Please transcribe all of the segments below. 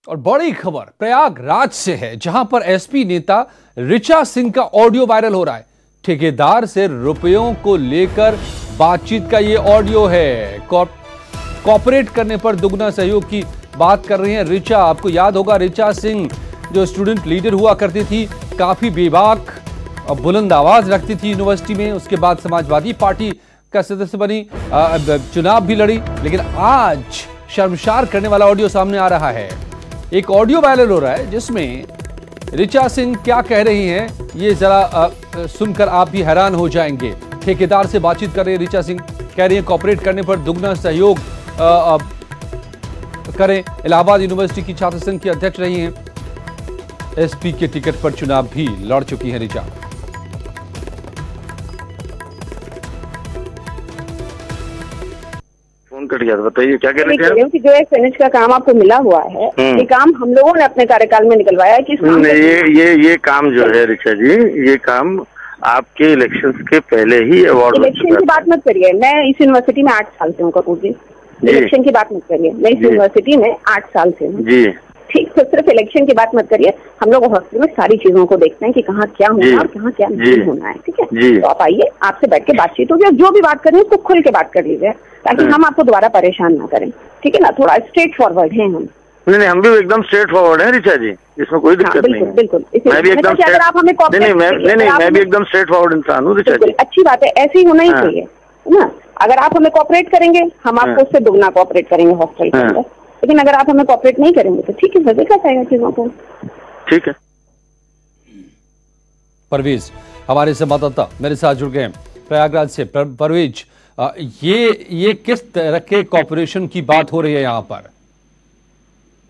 और बड़ी खबर प्रयागराज से है, जहां पर एसपी नेता ऋचा सिंह का ऑडियो वायरल हो रहा है। ठेकेदार से रुपयों को लेकर बातचीत का ये ऑडियो है। कॉपरेट करने पर दुगना सहयोग की बात कर रही हैं ऋचा। आपको याद होगा ऋचा सिंह जो स्टूडेंट लीडर हुआ करती थी, काफी बेबाक और बुलंद आवाज रखती थी यूनिवर्सिटी में। उसके बाद समाजवादी पार्टी का सदस्य बनी, चुनाव भी लड़ी, लेकिन आज शर्मसार करने वाला ऑडियो सामने आ रहा है। एक ऑडियो वायरल हो रहा है जिसमें ऋचा सिंह क्या कह रही हैं, ये जरा सुनकर आप भी हैरान हो जाएंगे। ठेकेदार से बातचीत कर रही है ऋचा सिंह, कह रही है कॉपरेट करने पर दुगना सहयोग करें। इलाहाबाद यूनिवर्सिटी की छात्र संघ की अध्यक्ष रही हैं। एसपी के टिकट पर चुनाव भी लड़ चुकी हैं ऋचा। कट गया, बताइए क्या कह रहे थे कि जो एक फिनिश का काम आपको मिला हुआ है, ये काम हम लोगों ने अपने कार्यकाल में निकलवाया है कि ये काम जो है ऋचा जी, ये काम आपके इलेक्शंस के पहले ही अवार्ड। इलेक्शन की बात मत करिए, मैं इस यूनिवर्सिटी में 8 साल से हूँ कपूर जी। इलेक्शन की बात मत करिए, मैं इस यूनिवर्सिटी में 8 साल से हूँ जी। ठीक, तो सिर्फ इलेक्शन की बात मत करिए। हम लोग हॉस्टल में सारी चीजों को देखते हैं कि कहाँ क्या होना है और कहाँ क्या नहीं होना है। ठीक है, तो आप आइए, आपसे बैठ के बातचीत होगी, जो भी बात करें उसको खुल के बात कर लीजिए, ताकि हम आपको दोबारा परेशान ना करें। ठीक है ना, थोड़ा स्ट्रेट फॉरवर्ड है हम। नहीं, हम भी एकदम स्ट्रेट फॉरवर्ड है ऋचा जी, इसमें कोई दिक्कत नहीं है। बिल्कुल, मैं भी एकदम अगर आप हमें मैं भी एकदम स्ट्रेट फॉरवर्ड इंसान हूँ ऋचा जी। अच्छी बात है, ऐसे ही होना ही चाहिए ना। अगर आप हमें कॉपरेट करेंगे, हम आपको उससे दुगना कॉपरेट करेंगे हॉस्टल के अंदर। लेकिन अगर आप हमें कॉपरेट नहीं करेंगे तो ठीक है, फिर देखा जाएगा चीजों को। ठीक है। परवेज हमारे संवाददाता मेरे साथ जुड़ गए हैं प्रयागराज से। परवेज, ये किस तरह के कॉपरेशन की बात हो रही है यहाँ पर?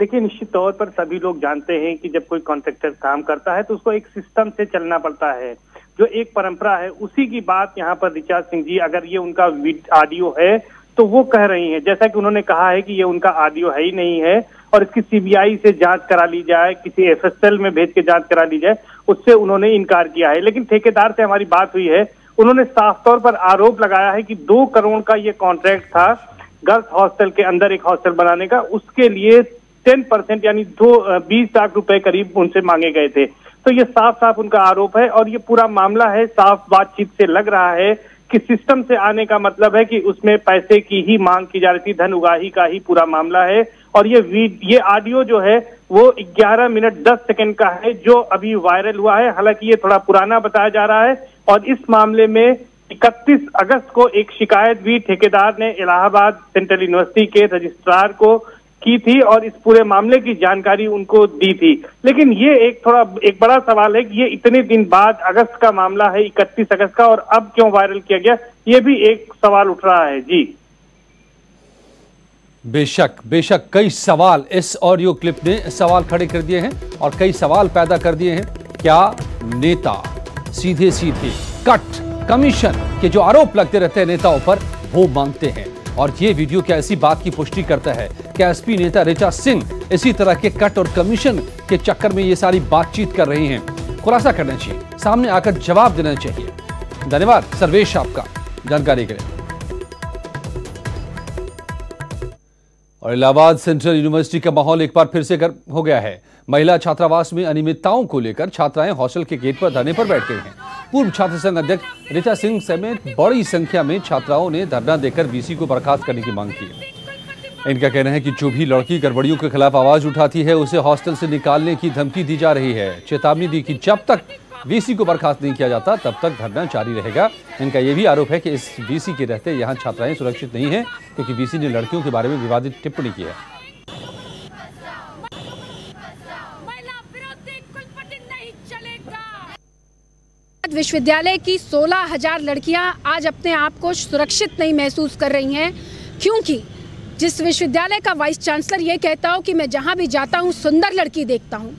देखिए, निश्चित तौर पर सभी लोग जानते हैं कि जब कोई कॉन्ट्रैक्टर काम करता है तो उसको एक सिस्टम से चलना पड़ता है, जो एक परंपरा है, उसी की बात यहाँ पर ऋचा सिंह जी, अगर ये उनका ऑडियो है तो वो कह रही हैं। जैसा कि उन्होंने कहा है कि ये उनका ऑडियो है ही नहीं है और इसकी सीबीआई से जांच करा ली जाए, किसी एफएसएल में भेज के जांच करा ली जाए, उससे उन्होंने इनकार किया है। लेकिन ठेकेदार से हमारी बात हुई है, उन्होंने साफ तौर पर आरोप लगाया है कि 2 करोड़ का ये कॉन्ट्रैक्ट था गर्ल्स हॉस्टल के अंदर एक हॉस्टल बनाने का, उसके लिए 10% यानी 20 लाख रुपए करीब उनसे मांगे गए थे। तो ये साफ साफ उनका आरोप है और ये पूरा मामला है, साफ बातचीत से लग रहा है कि सिस्टम से आने का मतलब है कि उसमें पैसे की ही मांग की जा रही थी, धन उगाही का ही पूरा मामला है। और ये ऑडियो जो है वो 11 मिनट 10 सेकंड का है, जो अभी वायरल हुआ है। हालांकि ये थोड़ा पुराना बताया जा रहा है और इस मामले में 31 अगस्त को एक शिकायत भी ठेकेदार ने इलाहाबाद सेंट्रल यूनिवर्सिटी के रजिस्ट्रार को की थी और इस पूरे मामले की जानकारी उनको दी थी। लेकिन ये एक बड़ा सवाल है कि ये इतने दिन बाद, अगस्त का मामला है, 31 अगस्त का, और अब क्यों वायरल किया गया, ये भी एक सवाल उठ रहा है जी। बेशक कई सवाल इस ऑडियो क्लिप ने सवाल खड़े कर दिए हैं और कई सवाल पैदा कर दिए हैं। क्या नेता सीधे कट कमीशन के जो आरोप लगते रहते हैं नेताओं पर, वो मांगते हैं? और ये वीडियो क्या ऐसी बात की पुष्टि करता है? क्या एसपी नेता ऋचा सिंह इसी तरह के कट और कमीशन के चक्कर में ये सारी बातचीत कर रही हैं? खुलासा करना चाहिए, सामने आकर जवाब देना चाहिए। धन्यवाद सर्वेश आपका जानकारी के लिए। और इलाहाबाद सेंट्रल यूनिवर्सिटी का माहौल एक बार फिर से गर्म हो गया है। महिला छात्रावास में अनियमितताओं को लेकर छात्राएं हॉस्टल के गेट पर धरने पर बैठ गई हैं। पूर्व छात्र संघ अध्यक्ष ऋचा सिंह समेत बड़ी संख्या में छात्राओं ने धरना देकर वीसी को बर्खास्त करने की मांग की है। इनका कहना है कि जो भी लड़की गड़बड़ियों के खिलाफ आवाज उठाती है उसे हॉस्टल से निकालने की धमकी दी जा रही है। चेतावनी दी कि जब तक वीसी को बर्खास्त नहीं किया जाता तब तक धरना जारी रहेगा। इनका यह भी आरोप है कि इस वीसी के रहते यहाँ छात्राएं सुरक्षित नहीं है, क्योंकि वीसी ने लड़कियों के बारे में विवादित टिप्पणी की है। विश्वविद्यालय की 16,000 लड़कियां आज अपने आप को सुरक्षित नहीं महसूस कर रही हैं, क्योंकि जिस विश्वविद्यालय का वाइस चांसलर ये कहता हो कि मैं जहां भी जाता हूं सुंदर लड़की देखता हूं,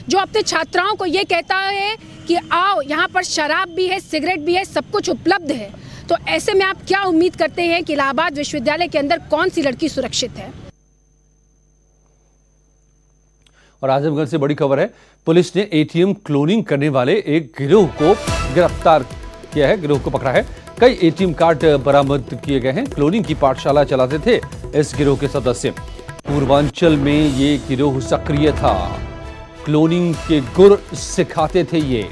जो अपने छात्राओं को ये कहता है कि आओ यहाँ पर शराब भी है, सिगरेट भी है, सब कुछ उपलब्ध है, तो ऐसे में आप क्या उम्मीद करते हैं कि इलाहाबाद विश्वविद्यालय के अंदर कौन सी लड़की सुरक्षित है? और आजमगढ़ से बड़ी खबर है, पुलिस ने एटीएम क्लोनिंग करने वाले एक गिरोह को गिरफ्तार किया है, गिरोह को पकड़ा है। कई एटीएम कार्ड बरामद किए गए हैं। क्लोनिंग की पाठशाला चलाते थे इस गिरोह के सदस्य। पूर्वांचल में ये गिरोह सक्रिय था। क्लोनिंग के गुर सिखाते थे ये,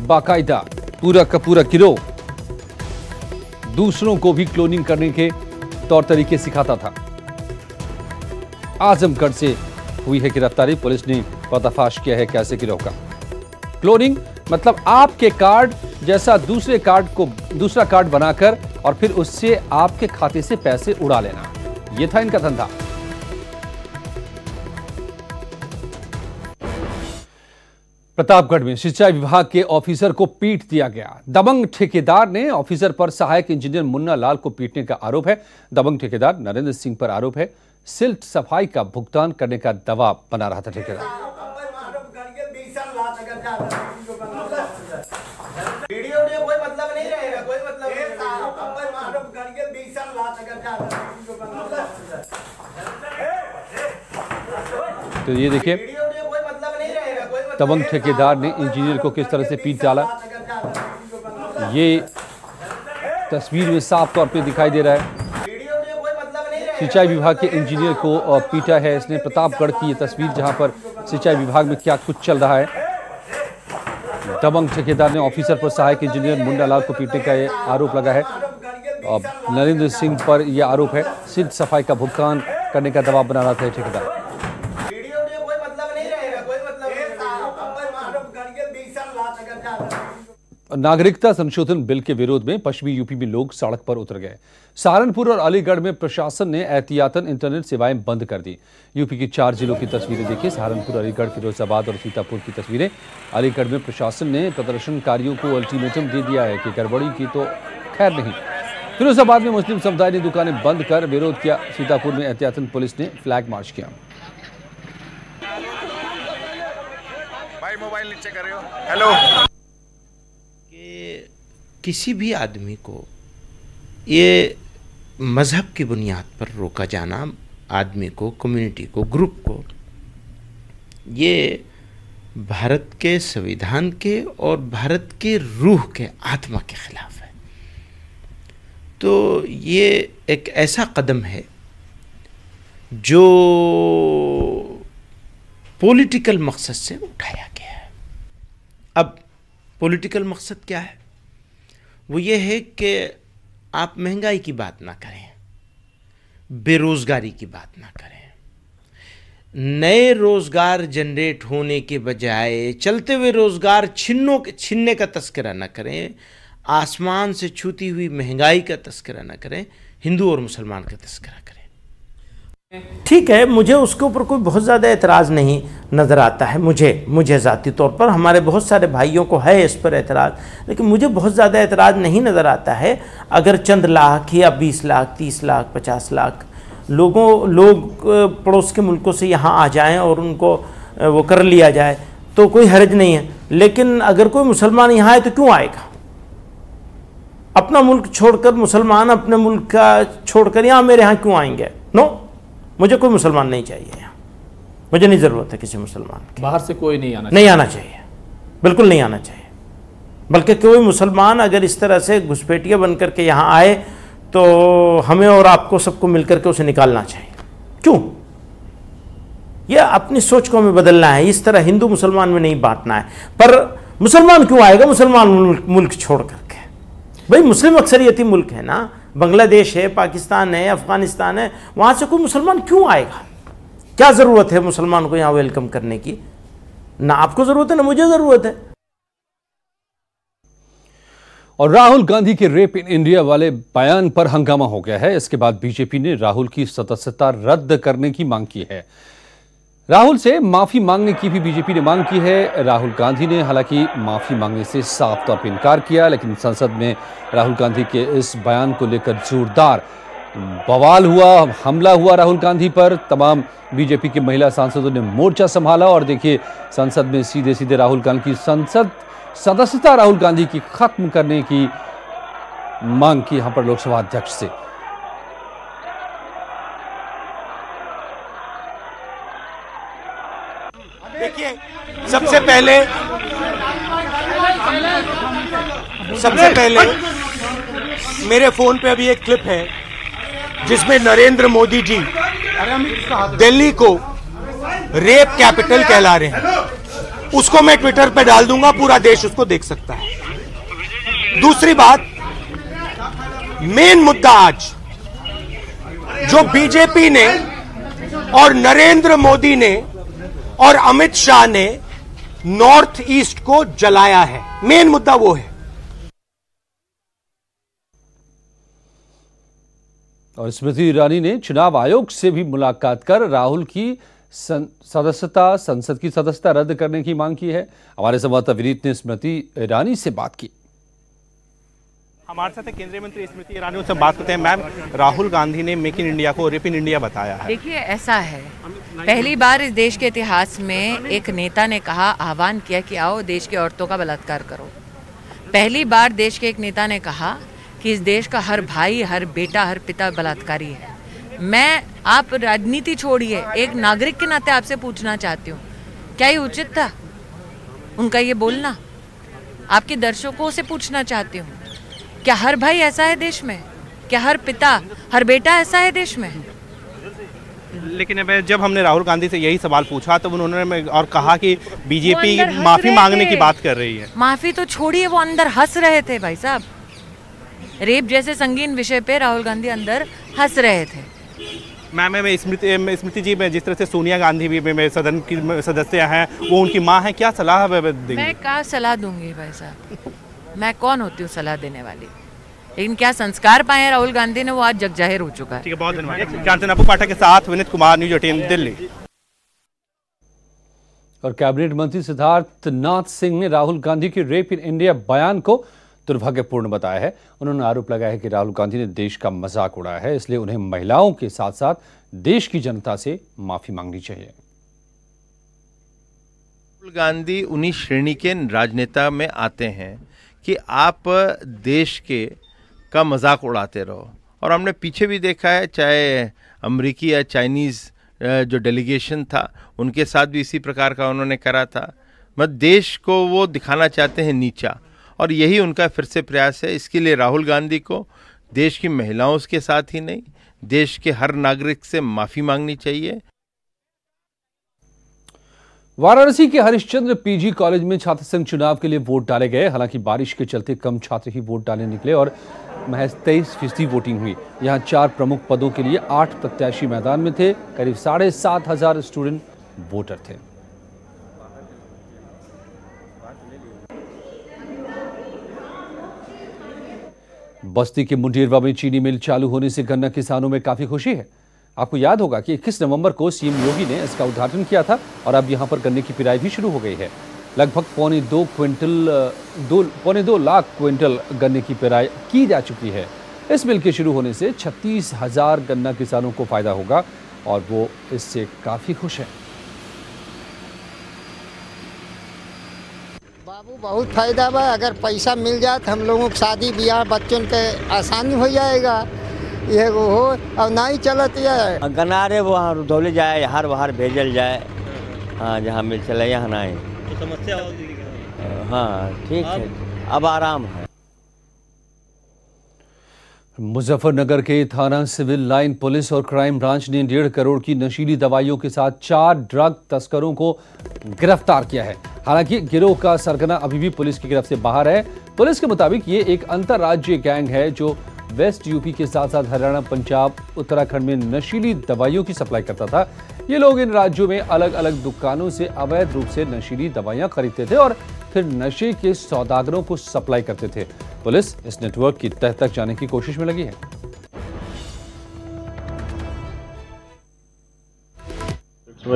बाकायदा पूरा का पूरा गिरोह दूसरों को भी क्लोनिंग करने के तौर तरीके सिखाता था। आजमगढ़ से हुई है गिरफ्तारी। पुलिस ने पर्दाफाश किया है कैसे गिरोह का। क्लोनिंग मतलब आपके कार्ड जैसा दूसरा कार्ड बनाकर और फिर उससे आपके खाते से पैसे उड़ा लेना, यह था इनका धंधा। प्रतापगढ़ में सिंचाई विभाग के ऑफिसर को पीट दिया गया। दबंग ठेकेदार ने ऑफिसर पर सहायक इंजीनियर मुन्ना लाल को पीटने का आरोप है। दबंग ठेकेदार नरेंद्र सिंह पर आरोप है सिल्ट सफाई का भुगतान करने का दबाव बना रहा था ठेकेदार। कोई मतलब नहीं रहेगा, कोई मतलब तो ये देखिए दबंग ठेकेदार ने इंजीनियर को किस तरह से पीट डाला, ये तस्वीर में साफ तौर पे दिखाई दे रहा है। सिंचाई विभाग के इंजीनियर को पीटा है इसने। प्रतापगढ़ की ये तस्वीर जहां पर सिंचाई विभाग में क्या कुछ चल रहा है। दबंग ठेकेदार ने ऑफिसर पर सहायक इंजीनियर मुन्ना लाल को पीटने का ये आरोप लगा है। नरेंद्र सिंह पर यह आरोप है सिल्ट सफाई का भुगतान करने का दबाव बना रहा था ठेकेदार। नागरिकता संशोधन बिल के विरोध में पश्चिमी यूपी में लोग सड़क पर उतर गए। सहारनपुर और अलीगढ़ में प्रशासन ने एहतियातन इंटरनेट सेवाएं बंद कर दी। यूपी के 4 जिलों की तस्वीरें देखिए, सहारनपुर, अलीगढ़, फिरोजाबाद और सीतापुर की तस्वीरें। अलीगढ़ में प्रशासन ने प्रदर्शनकारियों को अल्टीमेटम दे दिया है कि गड़बड़ी की तो खैर नहीं। फिरोजाबाद में मुस्लिम समुदाय ने दुकानें बंद कर विरोध किया। सीतापुर में एहतियातन पुलिस ने फ्लैग मार्च किया। भाई मोबाइल नीचे कर रहे हो, हेलो। किसी भी आदमी को ये मजहब की बुनियाद पर रोका जाना, आदमी को, कम्युनिटी को, ग्रुप को, ये भारत के संविधान के और भारत के रूह के, आत्मा के खिलाफ है। तो ये एक ऐसा कदम है जो पॉलिटिकल मकसद से उठाया गया है। अब पॉलिटिकल मकसद क्या है? वो ये है कि आप महंगाई की बात ना करें, बेरोजगारी की बात ना करें, नए रोजगार जनरेट होने के बजाय चलते हुए रोजगार छीनने का तस्करा ना करें, आसमान से छूती हुई महंगाई का तस्करा ना करें, हिंदू और मुसलमान का तस्करा करें। ठीक है, मुझे उसके ऊपर कोई बहुत ज़्यादा एतराज़ नहीं नज़र आता है। मुझे ज़ाती तौर पर, हमारे बहुत सारे भाइयों को है इस पर एतराज़, लेकिन मुझे बहुत ज़्यादा एतराज़ नहीं नज़र आता है अगर चंद लाख या 20 लाख, 30 लाख, 50 लाख लोग पड़ोस के मुल्कों से यहाँ आ जाएं और उनको वो कर लिया जाए तो कोई हर्ज नहीं है। लेकिन अगर कोई मुसलमान यहाँ आए तो क्यों आएगा? अपना मुल्क छोड़कर मुसलमान अपने मुल्क का छोड़कर यहाँ मेरे यहाँ क्यों आएंगे? नो, मुझे कोई मुसलमान नहीं चाहिए यहाँ, मुझे नहीं ज़रूरत है किसी मुसलमान की। बाहर से कोई नहीं आना चाहिए, बिल्कुल नहीं आना चाहिए। बल्कि कोई मुसलमान अगर इस तरह से घुसपैठिया बन करके यहाँ आए तो हमें और आपको सबको मिलकर के उसे निकालना चाहिए। क्यों? यह अपनी सोच को हमें बदलना है, इस तरह हिंदू मुसलमान में नहीं बांटना है। पर मुसलमान क्यों आएगा मुसलमान मुल्क छोड़ करके? भाई मुस्लिम अक्सरियती मुल्क है ना, बांग्लादेश है, पाकिस्तान है, अफगानिस्तान है, वहाँ से कोई मुसलमान क्यों आएगा? क्या ज़रूरत है मुसलमान को यहाँ वेलकम करने की? ना आपको ज़रूरत है ना मुझे ज़रूरत है। और राहुल गांधी के रेप इन इंडिया वाले बयान पर हंगामा हो गया है। इसके बाद बीजेपी ने राहुल की सदस्यता रद्द करने की मांग की है। राहुल से माफी मांगने की भी बीजेपी ने मांग की है। राहुल गांधी ने हालांकि माफी मांगने से साफ तौर पर इनकार किया, लेकिन संसद में राहुल गांधी के इस बयान को लेकर जोरदार बवाल हुआ, हमला हुआ राहुल गांधी पर। तमाम बीजेपी के महिला सांसदों ने मोर्चा संभाला और देखिए संसद में सीधे सीधे राहुल गांधी की सदस्यता राहुल गांधी की खत्म करने की मांग की यहां पर लोकसभा अध्यक्ष से। देखिए, सबसे पहले मेरे फोन पे अभी एक क्लिप है जिसमें नरेंद्र मोदी जी दिल्ली को रेप कैपिटल कहला रहे हैं, उसको मैं ट्विटर पे डाल दूंगा, पूरा देश उसको देख सकता है। दूसरी बात, मेन मुद्दा आज जो बीजेपी ने और नरेंद्र मोदी ने और अमित शाह ने नॉर्थ ईस्ट को जलाया है, मेन मुद्दा वो है। और स्मृति ईरानी ने चुनाव आयोग से भी मुलाकात कर राहुल की संसद की सदस्यता रद्द करने की मांग की है। हमारे संवाददाता विनीत ने स्मृति ईरानी से बात की। हमारे साथ केंद्रीय मंत्री स्मृति ईरानी, उनसे बात करते हैं। मैम, राहुल गांधी ने मेक इन इंडिया को रेप इन इंडिया बताया है। देखिए, ऐसा है, पहली बार इस देश के इतिहास में एक नेता ने कहा, आह्वान किया कि आओ देश की औरतों का बलात्कार करो। पहली बार देश के एक नेता ने कहा कि इस देश का हर भाई, हर बेटा, हर पिता बलात्कारी है। आप राजनीति छोड़िए, एक नागरिक के नाते आपसे पूछना चाहती हूँ, क्या ये उचित था उनका ये बोलना? आपके दर्शकों से पूछना चाहती हूँ, क्या हर भाई ऐसा है देश में? क्या हर पिता, हर बेटा ऐसा है देश में? लेकिन जब हमने राहुल गांधी से यही सवाल पूछा तो उन्होंने और कहा कि बीजेपी माफी मांगने की बात कर रही है। माफी तो छोड़िए, वो अंदर हंस रहे थे भाई साहब। रेप जैसे संगीन विषय पे राहुल गांधी अंदर हंस रहे थे। मैम, स्मृति जी में जिस तरह से सोनिया गांधी भी में सदन की सदस्य हैं, वो उनकी मां है, क्या सलाह देंगे? मैं क्या सलाह दूंगी भाई साहब, मैं कौन होती हूँ सलाह देने वाली? लेकिन क्या संस्कार पाए राहुल गांधी ने, वो आज जग जाहिर हो चुका है। ठीक है, बहुत धन्यवाद। कैंचन अप्पू पाठक के साथ विनीत कुमार, न्यूज 18 दिल्ली। और कैबिनेट मंत्री सिद्धार्थ नाथ सिंह ने राहुल गांधी के रेप इन इंडिया बयान को दुर्भाग्यपूर्ण बताया है। उन्होंने आरोप लगाया है कि राहुल गांधी ने देश का मजाक उड़ाया है, इसलिए उन्हें महिलाओं के साथ साथ देश की जनता से माफी मांगनी चाहिए। राहुल गांधी उन्हीं श्रेणी के राजनेता में आते हैं कि आप देश का मजाक उड़ाते रहो। और हमने पीछे भी देखा है, चाहे अमेरिकी या चाइनीज़ जो डेलीगेशन था, उनके साथ भी इसी प्रकार का उन्होंने करा था। देश को वो दिखाना चाहते हैं नीचा, और यही उनका फिर से प्रयास है। इसके लिए राहुल गांधी को देश की महिलाओं के साथ ही नहीं, देश के हर नागरिक से माफ़ी मांगनी चाहिए। वाराणसी के हरिश्चंद्र पीजी कॉलेज में छात्र संघ चुनाव के लिए वोट डाले गए। हालांकि बारिश के चलते कम छात्र ही वोट डालने निकले और महज 23% वोटिंग हुई। यहां 4 प्रमुख पदों के लिए 8 प्रत्याशी मैदान में थे। करीब 7,500 स्टूडेंट वोटर थे। बस्ती के मुंडेरवा में चीनी मिल चालू होने से गन्ना किसानों में काफी खुशी है। आपको याद होगा कि 21 नवंबर को सीएम योगी ने इसका उद्घाटन किया था और अब यहां पर गन्ने की पिराई भी शुरू हो गई है। लगभग पौने 2 लाख क्विंटल गन्ने की पिराई की जा चुकी है। इस मिल के शुरू होने से 36,000 गन्ना किसानों को फायदा होगा और वो इससे काफी खुश हैं। बाबू, बहुत फायदा बा। अगर पैसा मिल जाए तो हम लोगों को शादी ब्याह बच्चों के आसानी हो जाएगा। ये वो हो और नहीं चलत है गनारे वहाँ रुधौली जाए, हर बाहर भेजल जाए। हाँ, जहाँ मिल चले यहाँ नहीं तो समस्या होगी। हाँ, ठीक है, अब आराम है। मुजफ्फरनगर के थाना सिविल लाइन पुलिस और क्राइम ब्रांच ने 1.5 करोड़ की नशीली दवाइयों के साथ 4 ड्रग तस्करों को गिरफ्तार किया है। हालांकि गिरोह का सरगना अभी भी पुलिस की गिरफ्त से बाहर है। पुलिस के मुताबिक ये एक अंतर्राज्यीय गैंग है जो वेस्ट यूपी के साथ साथ हरियाणा, पंजाब, उत्तराखंड में नशीली दवाइयों की सप्लाई करता था। ये लोग इन राज्यों में अलग अलग दुकानों से अवैध रूप से नशीली दवाइयां खरीदते थे और फिर नशे के सौदागरों को सप्लाई करते थे। पुलिस इस नेटवर्क की तह तक जाने की कोशिश में लगी है।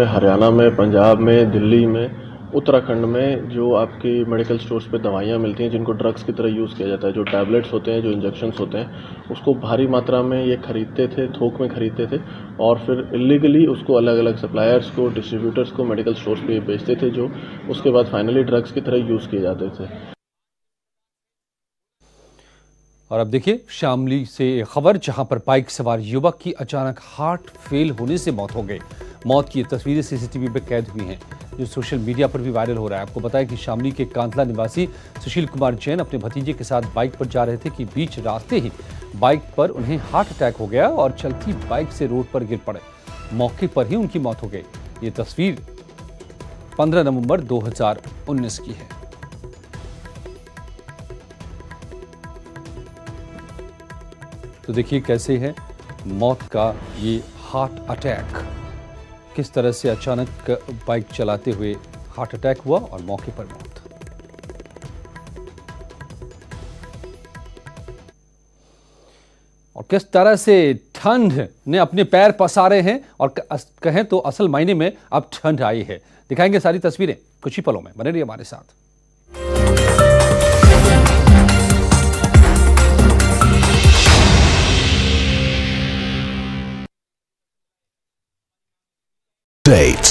हरियाणा में, पंजाब में, दिल्ली में, उत्तराखंड में जो आपकी मेडिकल स्टोर्स पे दवाइयाँ मिलती हैं जिनको ड्रग्स की तरह यूज़ किया जाता है, जो टैबलेट्स होते हैं, जो इंजेक्शंस होते हैं, उसको भारी मात्रा में ये खरीदते थे, थोक में खरीदते थे और फिर इलीगली उसको अलग अलग सप्लायर्स को, डिस्ट्रीब्यूटर्स को मेडिकल स्टोर्स पे बेचते थे, जो उसके बाद फाइनली ड्रग्स की तरह यूज़ किए जाते थे। और अब देखिए शामली से खबर, जहां पर बाइक सवार युवक की अचानक हार्ट फेल होने से मौत हो गई। मौत की तस्वीरें सीसीटीवी पर कैद हुई हैं जो सोशल मीडिया पर भी वायरल हो रहा है। आपको बताया कि शामली के कांतला निवासी सुशील कुमार जैन अपने भतीजे के साथ बाइक पर जा रहे थे कि बीच रास्ते ही बाइक पर उन्हें हार्ट अटैक हो गया और चलती बाइक से रोड पर गिर पड़े। मौके पर ही उनकी मौत हो गई। ये तस्वीर 15 नवंबर 2019 की है। तो देखिए कैसे है मौत का ये हार्ट अटैक, किस तरह से अचानक बाइक चलाते हुए हार्ट अटैक हुआ और मौके पर मौत। और किस तरह से ठंड ने अपने पैर पसारे हैं और कहें तो असल मायने में अब ठंड आई है। दिखाएंगे सारी तस्वीरें कुछ ही पलों में, बने रहिए हमारे साथ। Dates.